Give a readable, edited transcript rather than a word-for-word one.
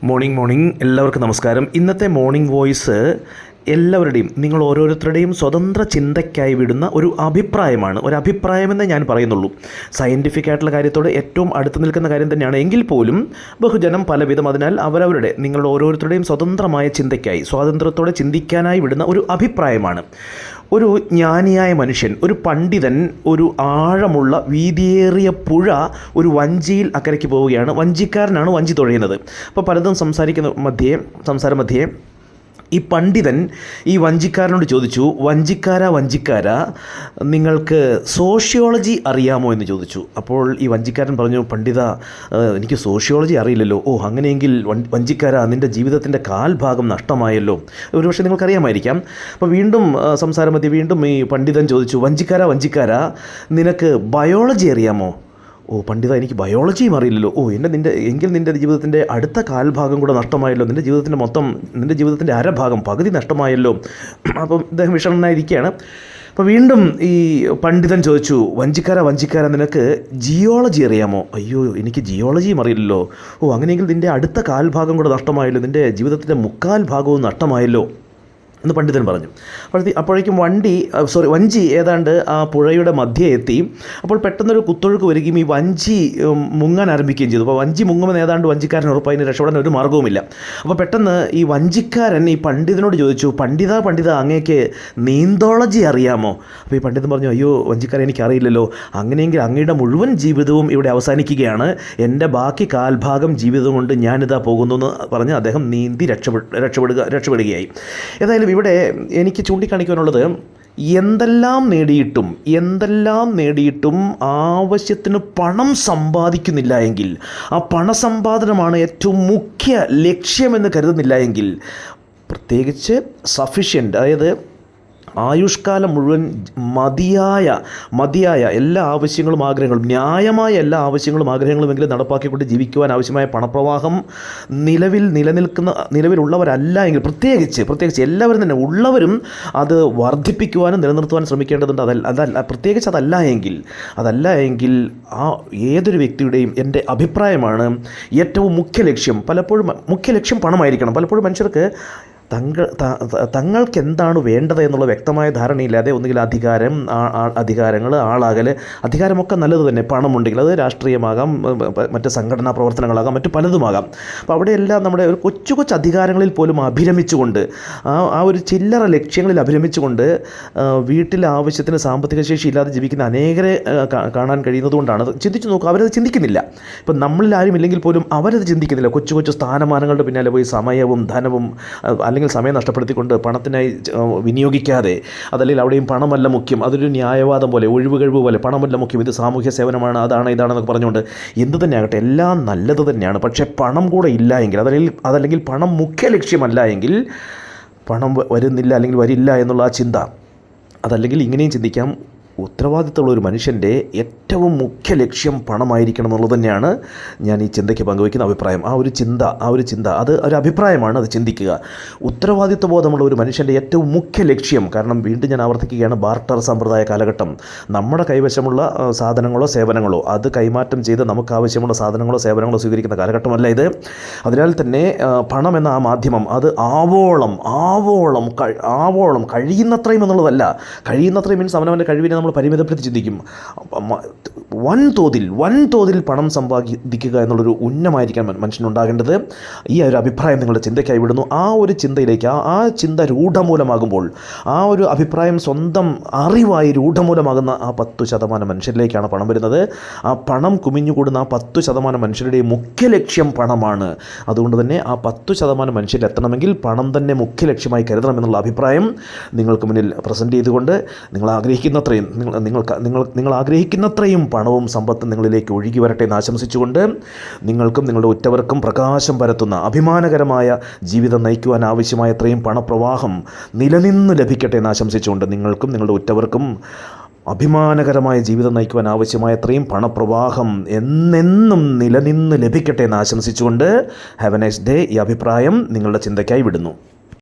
Morning എല്ലാവർക്കും നമസ്കാരം. ഇന്നത്തെ മോർണിംഗ് വോയിസ് എല്ലാവരുടെയും നിങ്ങൾ ഓരോരുത്തരുടെയും സ്വതന്ത്ര ചിന്തയ്ക്കായി വിടുന്ന ഒരു അഭിപ്രായമാണ്. ഒരു അഭിപ്രായമെന്നേ ഞാൻ പറയുന്നുള്ളൂ. സയൻറ്റിഫിക് ആയിട്ടുള്ള കാര്യത്തോട് ഏറ്റവും അടുത്ത് നിൽക്കുന്ന കാര്യം തന്നെയാണ്. എങ്കിൽ പോലും ബഹുജനം പലവിധം, അതിനാൽ അവരവരുടെ നിങ്ങളുടെ ഓരോരുത്തരുടെയും സ്വതന്ത്രമായ ചിന്തയ്ക്കായി സ്വാതന്ത്ര്യത്തോടെ ചിന്തിക്കാനായി വിടുന്ന ഒരു അഭിപ്രായമാണ്. ഒരു ജ്ഞാനിയായ മനുഷ്യൻ, ഒരു പണ്ഡിതൻ, ഒരു ആഴമുള്ള വീതിയേറിയ പുഴ ഒരു വഞ്ചിയിൽ അക്കരയ്ക്ക് പോവുകയാണ്. വഞ്ചിക്കാരനാണ് വഞ്ചി തുഴയുന്നത്. അപ്പോൾ പലതും സംസാര മധ്യേ ഈ പണ്ഡിതൻ ഈ വഞ്ചിക്കാരനോട് ചോദിച്ചു, വഞ്ചിക്കാരാ നിങ്ങൾക്ക് സോഷ്യോളജി അറിയാമോ എന്ന് ചോദിച്ചു. അപ്പോൾ ഈ വഞ്ചിക്കാരൻ പറഞ്ഞു, പണ്ഡിത, എനിക്ക് സോഷ്യോളജി അറിയില്ലല്ലോ. ഓ, അങ്ങനെയെങ്കിൽ വഞ്ചിക്കാരാ, നിൻ്റെ ജീവിതത്തിൻ്റെ കാൽഭാഗം നഷ്ടമായല്ലോ. ഒരുപക്ഷെ നിങ്ങൾക്കറിയാമായിരിക്കാം. അപ്പോൾ വീണ്ടും ഈ പണ്ഡിതൻ ചോദിച്ചു, വഞ്ചിക്കാരാ നിനക്ക് ബയോളജി അറിയാമോ? ഓ പണ്ഡിത, എനിക്ക് ബയോളജിയും അറിയില്ലല്ലോ. ഓ നിൻ്റെ ജീവിതത്തിൻ്റെ അടുത്ത കാൽഭാഗം കൂടെ നഷ്ടമായല്ലോ. നിൻ്റെ ജീവിതത്തിൻ്റെ അരഭാഗം, പകുതി നഷ്ടമായല്ലോ. അപ്പം ഇദ്ദേഹം വിഷണ്ണനായിരിക്കുകയാണ്. അപ്പോൾ വീണ്ടും ഈ പണ്ഡിതൻ ചോദിച്ചു, വഞ്ചിക്കാരാ നിനക്ക് ജിയോളജി അറിയാമോ? അയ്യോ, എനിക്ക് ജിയോളജിയും അറിയില്ലല്ലോ. ഓ അങ്ങനെയെങ്കിൽ നിൻ്റെ അടുത്ത കാൽഭാഗം കൂടെ നഷ്ടമായല്ലോ. നിൻ്റെ ജീവിതത്തിൻ്റെ മുക്കാൽ ഭാഗവും നഷ്ടമായല്ലോ എന്ന് പണ്ഡിതൻ പറഞ്ഞു. അപ്പോഴേക്കും വഞ്ചി ഏതാണ്ട് ആ പുഴയുടെ മധ്യേ എത്തി. അപ്പോൾ പെട്ടെന്നൊരു കുത്തൊഴുക്ക് വരികയും ഈ വഞ്ചി മുങ്ങാൻ ആരംഭിക്കുകയും ചെയ്തു. അപ്പോൾ വഞ്ചി മുങ്ങുമെന്ന് ഏതാണ്ട് വഞ്ചിക്കാരൻ ഉറപ്പായി, അതിന് രക്ഷപ്പെടാൻ ഒരു മാർഗവുമില്ല. അപ്പോൾ പെട്ടെന്ന് ഈ വഞ്ചിക്കാരൻ ഈ പണ്ഡിതനോട് ചോദിച്ചു, പണ്ഡിത അങ്ങേക്ക് നീന്തോളജി അറിയാമോ? അപ്പോൾ ഈ പണ്ഡിതൻ പറഞ്ഞു, അയ്യോ വഞ്ചിക്കാരൻ, എനിക്കറിയില്ലല്ലോ. അങ്ങനെയെങ്കിൽ അങ്ങയുടെ മുഴുവൻ ജീവിതവും ഇവിടെ അവസാനിക്കുകയാണ്. എൻ്റെ ബാക്കി കാൽഭാഗം ജീവിതം കൊണ്ട് ഞാനിതാ പോകുന്നു എന്ന് പറഞ്ഞ് അദ്ദേഹം നീന്തി രക്ഷപ്പെടുകയായി. ഏതായാലും ഇവിടെ എനിക്ക് ചൂണ്ടിക്കാണിക്കാനുള്ളത്, എന്തെല്ലാം നേടിയിട്ടും ആവശ്യത്തിന് പണം സമ്പാദിക്കുന്നില്ല എങ്കിൽ, ആ പണസമ്പാദനമാണ് ഏറ്റവും മുഖ്യ ലക്ഷ്യമെന്ന് കരുതുന്നില്ല എങ്കിൽ, പ്രത്യേകിച്ച് സഫിഷ്യൻ്റ്, അതായത് ആയുഷ്കാലം മുഴുവൻ മതിയായ എല്ലാ ആവശ്യങ്ങളും ആഗ്രഹങ്ങളും, ന്യായമായ എല്ലാ ആവശ്യങ്ങളും ആഗ്രഹങ്ങളുമെങ്കിലും നടപ്പാക്കിക്കൊണ്ട് ജീവിക്കുവാൻ ആവശ്യമായ പണപ്രവാഹം നിലവിലുള്ളവരല്ല എങ്കിൽ, പ്രത്യേകിച്ച് എല്ലാവരും തന്നെ ഉള്ളവരും അത് വർദ്ധിപ്പിക്കുവാനും നിലനിർത്തുവാനും ശ്രമിക്കേണ്ടതുണ്ട്. അതല്ല എങ്കിൽ ആ ഏതൊരു വ്യക്തിയുടെയും എൻ്റെ അഭിപ്രായമാണ്, ഏറ്റവും മുഖ്യ ലക്ഷ്യം പണമായിരിക്കണം. പലപ്പോഴും മനുഷ്യർക്ക് തങ്ങൾക്ക് എന്താണ് വേണ്ടത് എന്നുള്ള വ്യക്തമായ ധാരണയില്ലാതെ ഒന്നുകിൽ അധികാരങ്ങൾ, ആളാകൽ, അധികാരമൊക്കെ നല്ലത് തന്നെ, പണമുണ്ടെങ്കിൽ അത് രാഷ്ട്രീയമാകാം, മറ്റ് സംഘടനാ പ്രവർത്തനങ്ങളാകാം, മറ്റു പലതുമാകാം. അപ്പോൾ അവിടെയെല്ലാം നമ്മുടെ ഒരു കൊച്ചു അധികാരങ്ങളിൽ പോലും അഭിരമിച്ചുകൊണ്ട്, ആ ഒരു ചില്ലറ ലക്ഷ്യങ്ങളിൽ അഭിരമിച്ചുകൊണ്ട് വീട്ടിലെ ആവശ്യത്തിന് സാമ്പത്തിക ശേഷി ഇല്ലാതെ ജീവിക്കുന്ന അനേകരെ കാണാൻ കഴിയുന്നതുകൊണ്ടാണ്. ചിന്തിച്ചു നോക്കുക, അവരത് ചിന്തിക്കുന്നില്ല. ഇപ്പം നമ്മളിൽ ആരും ഇല്ലെങ്കിൽ പോലും അവരത് ചിന്തിക്കുന്നില്ല. കൊച്ചു സ്ഥാനമാനങ്ങളുടെ പിന്നാലെ പോയി സമയവും ധനവും അല്ലെങ്കിൽ സമയം നഷ്ടപ്പെടുത്തിക്കൊണ്ട് പണത്തിനായി വിനിയോഗിക്കാതെ, അതല്ലെങ്കിൽ അവിടെയും പണമല്ല മുഖ്യം, അതൊരു ന്യായവാദം പോലെ, ഒഴിവുകഴിവ് പോലെ, പണമല്ല മുഖ്യം, ഇത് സാമൂഹ്യ സേവനമാണ്, ഇതാണെന്നൊക്കെ പറഞ്ഞുകൊണ്ട് എന്ത് തന്നെ ആകട്ടെ എല്ലാം നല്ലത് തന്നെയാണ്. പക്ഷേ പണം കൂടെ ഇല്ല എങ്കിൽ, അതല്ലെങ്കിൽ പണം മുഖ്യ ലക്ഷ്യമല്ല എങ്കിൽ, പണം വരുന്നില്ല അല്ലെങ്കിൽ വരില്ല എന്നുള്ള ആ ചിന്ത, അതല്ലെങ്കിൽ ഇങ്ങനെയും ചിന്തിക്കാം, ഉത്തരവാദിത്തമുള്ള ഒരു മനുഷ്യൻ്റെ ഏറ്റവും മുഖ്യ ലക്ഷ്യം പണമായിരിക്കണം എന്നുള്ളത് തന്നെയാണ് ഞാൻ ഈ ചിന്തയ്ക്ക് പങ്കുവയ്ക്കുന്ന അഭിപ്രായം. ആ ഒരു ചിന്ത അത് ഒരു അഭിപ്രായമാണ്, അത് ചിന്തിക്കുക. ഉത്തരവാദിത്വ ബോധമുള്ള ഒരു മനുഷ്യൻ്റെ ഏറ്റവും മുഖ്യ ലക്ഷ്യം, കാരണം വീണ്ടും ഞാൻ ആവർത്തിക്കുകയാണ്, ബാർട്ടർ സമ്പ്രദായ കാലഘട്ടം, നമ്മുടെ കൈവശമുള്ള സാധനങ്ങളോ സേവനങ്ങളോ അത് കൈമാറ്റം ചെയ്ത് നമുക്ക് ആവശ്യമുള്ള സാധനങ്ങളോ സേവനങ്ങളോ സ്വീകരിക്കുന്ന കാലഘട്ടമല്ല ഇത്. അതിനാൽ തന്നെ പണം എന്ന ആ മാധ്യമം അത് ആവോളം കഴിയുന്നത്രയും എന്നുള്ളതല്ല. കഴിയുന്നത്രയും മീൻസ് അവനവൻ്റെ കഴിവിനെ നമ്മൾ പരിമിതപ്പെടുത്തി ചിന്തിക്കും. വൻതോതിൽ പണം സമ്പാദിക്കുക എന്നുള്ളൊരു ഉന്നമായിരിക്കാൻ മനുഷ്യനുണ്ടാകേണ്ടത്. ഈ ഒരു അഭിപ്രായം നിങ്ങളുടെ ചിന്തയ്ക്കായി വിടുന്നു. ആ ഒരു ചിന്തയിലേക്ക്, ആ ചിന്ത രൂഢമൂലമാകുമ്പോൾ, ആ ഒരു അഭിപ്രായം സ്വന്തം അറിവായി രൂഢമൂലമാകുന്ന ആ 10% മനുഷ്യരിലേക്കാണ് പണം വരുന്നത്. ആ പണം കുമിഞ്ഞുകൂടുന്ന ആ 10% മനുഷ്യരുടെ മുഖ്യ ലക്ഷ്യം പണമാണ്. അതുകൊണ്ട് തന്നെ ആ 10% മനുഷ്യരിൽ എത്തണമെങ്കിൽ പണം തന്നെ മുഖ്യ ലക്ഷ്യമായി കരുതണമെന്നുള്ള അഭിപ്രായം നിങ്ങൾക്ക് മുന്നിൽ പ്രസൻറ്റ് ചെയ്തുകൊണ്ട്, നിങ്ങൾ ആഗ്രഹിക്കുന്നത്രയും പണവും സമ്പത്തും നിങ്ങളിലേക്ക് ഒഴുകി വരട്ടെ എന്ന് ആശംസിച്ചുകൊണ്ട്, നിങ്ങൾക്കും നിങ്ങളുടെ ഉറ്റവർക്കും പ്രകാശം പരത്തുന്ന അഭിമാനകരമായ ജീവിതം നയിക്കുവാൻ ആവശ്യമായ അത്രയും പണപ്രവാഹം നിലനിന്ന് ലഭിക്കട്ടെ എന്ന് ആശംസിച്ചുകൊണ്ട്, നിങ്ങൾക്കും നിങ്ങളുടെ ഉറ്റവർക്കും അഭിമാനകരമായ ജീവിതം നയിക്കുവാൻ ആവശ്യമായ അത്രയും പണപ്രവാഹം എന്നെന്നും നിലനിന്ന് ലഭിക്കട്ടെ എന്ന് ആശംസിച്ചുകൊണ്ട്, ഹാവ് എ നൈസ് ഡേ. ഈ അഭിപ്രായം നിങ്ങളുടെ ചിന്തയ്ക്കായി വിടുന്നു.